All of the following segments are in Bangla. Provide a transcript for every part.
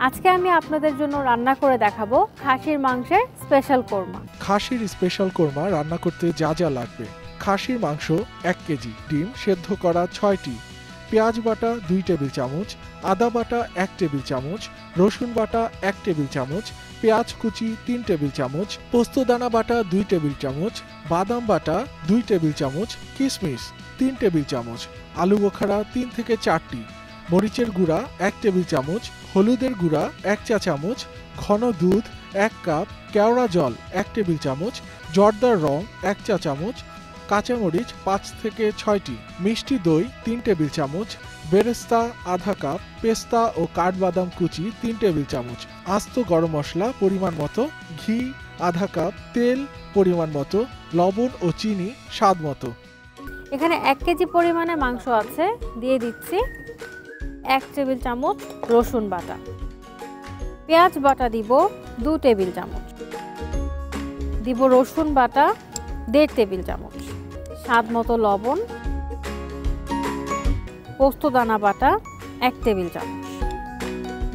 আজকে আমি আপনাদের জন্য রান্না করে দেখাবো খাসির মাংসের স্পেশাল কোরমা। খাসির স্পেশাল কোরমা রান্না করতে যা যা লাগবে: খাসির মাংস 1 কেজি, ডিম সেদ্ধ করা 6টি, পেঁয়াজ বাটা 2 টেবিল চামচ, আদা বাটা 1 টেবিল চামচ, রসুন বাটা 1 টেবিল চামচ, পেঁয়াজ কুচি 3 টেবিল চামচ, পোস্তদানা বাটা 2 টেবিল চামচ, বাদাম বাটা 2 টেবিল চামচ, কিশমিশ 3 টেবিল চামচ, আলু বোখারা 3 থেকে 4টি, মরিচের গুঁড়া 1 টেবিল চামচ, হলুদের গুঁড়া 1 চা চামচ, ঘন দুধ 1 কাপ, কেওড়া জল 1 টেবিল চামচ, জর্দার রং 1 চা চামচ, কাঁচামরিচ 5 থেকে 6টি, মিষ্টি দই 3 টেবিল চামচ, বেরেস্তা আধা কাপ, পেস্তা ও কাঠবাদাম কুচি 3 টেবিল চামচ, আস্ত গরম মশলা পরিমাণ মতো, ঘি আধা কাপ, তেল পরিমাণ মতো, লবণ ও চিনি স্বাদ মতো। এখানে 1 কেজি পরিমাণে মাংস আছে, দিয়ে দিচ্ছি 1 টেবিল চামচ রসুন বাটা, পেঁয়াজ বাটা দিব 2 টেবিল চামচ, দিব রসুন বাটা 1.5 টেবিল চামচ, স্বাদ মতো লবণ, পোস্তদানা বাটা 1 টেবিল চামচ,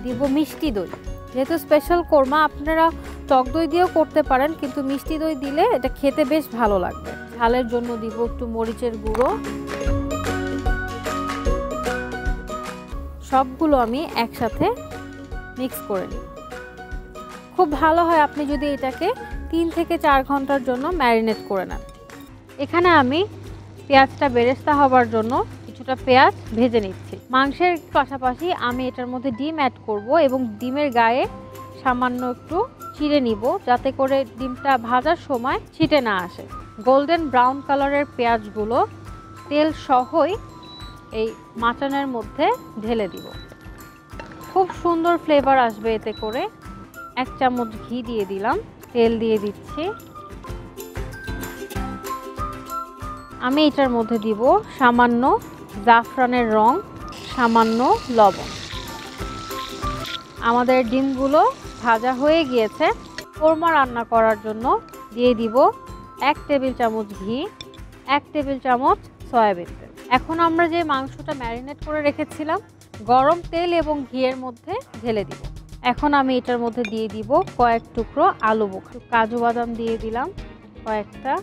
দিব মিষ্টি দই। যেহেতু স্পেশাল কোরমা আপনারা টক দই দিয়েও করতে পারেন, কিন্তু মিষ্টি দই দিলে এটা খেতে বেশ ভালো লাগবে। ঝালের জন্য দিব একটু মরিচের গুঁড়ো। সবগুলো আমি একসাথে মিক্স করে নিই। খুব ভালো হয় আপনি যদি এটাকে 3 থেকে 4 ঘন্টার জন্য ম্যারিনেট করে নেন। এখানে আমি পেঁয়াজটা বেরেস্তা হবার জন্য কিছুটা পেঁয়াজ ভেজে নিচ্ছি। মাংসের পাশাপাশি আমি এটার মধ্যে ডিম অ্যাড করব এবং ডিমের গায়ে সামান্য একটু চিড়ে নিব, যাতে করে ডিমটা ভাজার সময় ছিটে না আসে। গোল্ডেন ব্রাউন কালারের পেঁয়াজগুলো তেল সহই এই মাটনের মধ্যে ঢেলে দিব। খুব সুন্দর ফ্লেভার আসবে এতে করে। 1 চামচ ঘি দিয়ে দিলাম, তেল দিয়ে দিচ্ছি। আমি এটার মধ্যে দিব সামান্য জাফরানের রং, সামান্য লবণ। আমাদের ডিমগুলো ভাজা হয়ে গিয়েছে। কোরমা রান্না করার জন্য দিয়ে দিব 1 টেবিল চামচ ঘি, 1 টেবিল চামচ সয়াবিন তেল। এখন আমরা যে মাংসটা ম্যারিনেট করে রেখেছিলাম গরম তেল এবং ঘিয়ের মধ্যে ঢেলে দিব। এখন আমি এটার মধ্যে দিয়ে দিব কয়েক টুকরো আলু বোখরা, কাজু বাদাম দিয়ে দিলাম কয়েকটা।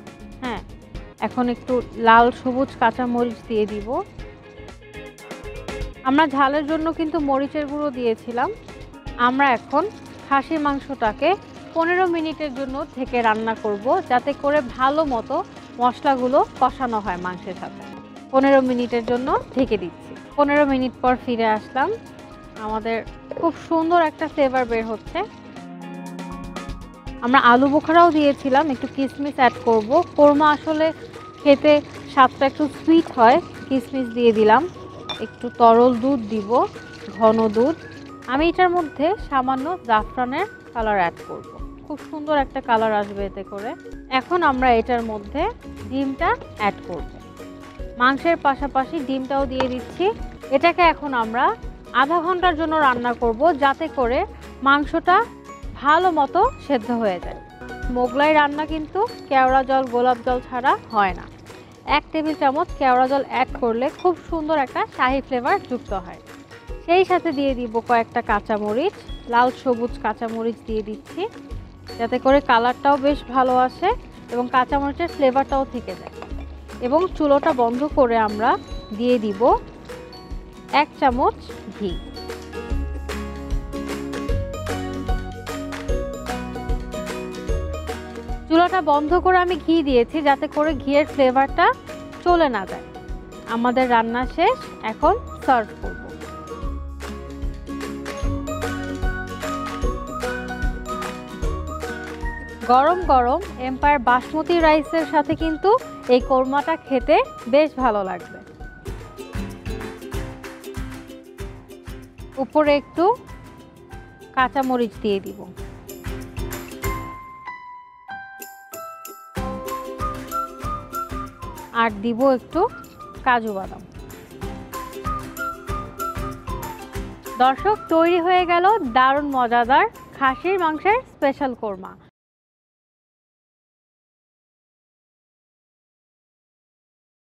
এখন একটু লাল সবুজ কাঁচামরিচ দিয়ে দিব। আমরা ঝালের জন্য কিন্তু মরিচের গুঁড়ো দিয়েছিলাম। আমরা এখন খাসির মাংসটাকে 15 মিনিটের জন্য ঢেকে রান্না করব, যাতে করে ভালো মতো মশলাগুলো কষানো হয় মাংসের সাথে। 15 মিনিটের জন্য ঢেকে দিচ্ছি। 15 মিনিট পর ফিরে আসলাম। আমাদের খুব সুন্দর একটা ফ্লেভার বের হচ্ছে। আমরা আলু বোখারাও দিয়েছিলাম, একটু কিশমিশ অ্যাড করব। কোরমা আসলে খেতে স্বাদটা একটু সুইট হয়, কিশমিশ দিয়ে দিলাম। একটু তরল দুধ দিব, ঘন দুধ। আমি এটার মধ্যে সামান্য জাফরানের কালার অ্যাড করব। খুব সুন্দর একটা কালার আসবে এতে করে। এখন আমরা এটার মধ্যে ডিমটা অ্যাড করব। মাংসের পাশাপাশি ডিমটাও দিয়ে দিচ্ছি। এটাকে এখন আমরা আধা ঘন্টার জন্য রান্না করব, যাতে করে মাংসটা ভালো মতো সেদ্ধ হয়ে যায়। মোগলাই রান্না কিন্তু কেওড়া জল গোলাপ জল ছাড়া হয় না। 1 টেবিল চামচ কেওড়া জল অ্যাড করলে খুব সুন্দর একটা শাহি ফ্লেভার যুক্ত হয়। সেই সাথে দিয়ে দিব কয়েকটা কাঁচামরিচ, লাল সবুজ কাঁচামরিচ দিয়ে দিচ্ছি, যাতে করে কালারটাও বেশ ভালো আসে এবং কাঁচামরিচের ফ্লেভারটাও থেকে যায়। এবং চুলোটা বন্ধ করে আমরা দিয়ে দিব 1 চামচ ঘি। চুলাটা বন্ধ করে আমি ঘি দিয়েছি, যাতে করে ঘিয়ের ফ্লেভারটা চলে না যায়। আমাদের রান্না শেষ, এখন সার্ভ করব। গরম গরম এম্পায়ার বাসমতি রাইসের সাথে কিন্তু এই কোরমাটা খেতে বেশ ভালো লাগবে। উপরে একটু কাঁচামরিচ দিয়ে দিব। আর দিব একটু কাজু বাদাম। দর্শক, তৈরি হয়ে গেল দারুণ মজাদার খাসির মাংসের স্পেশাল কোরমা।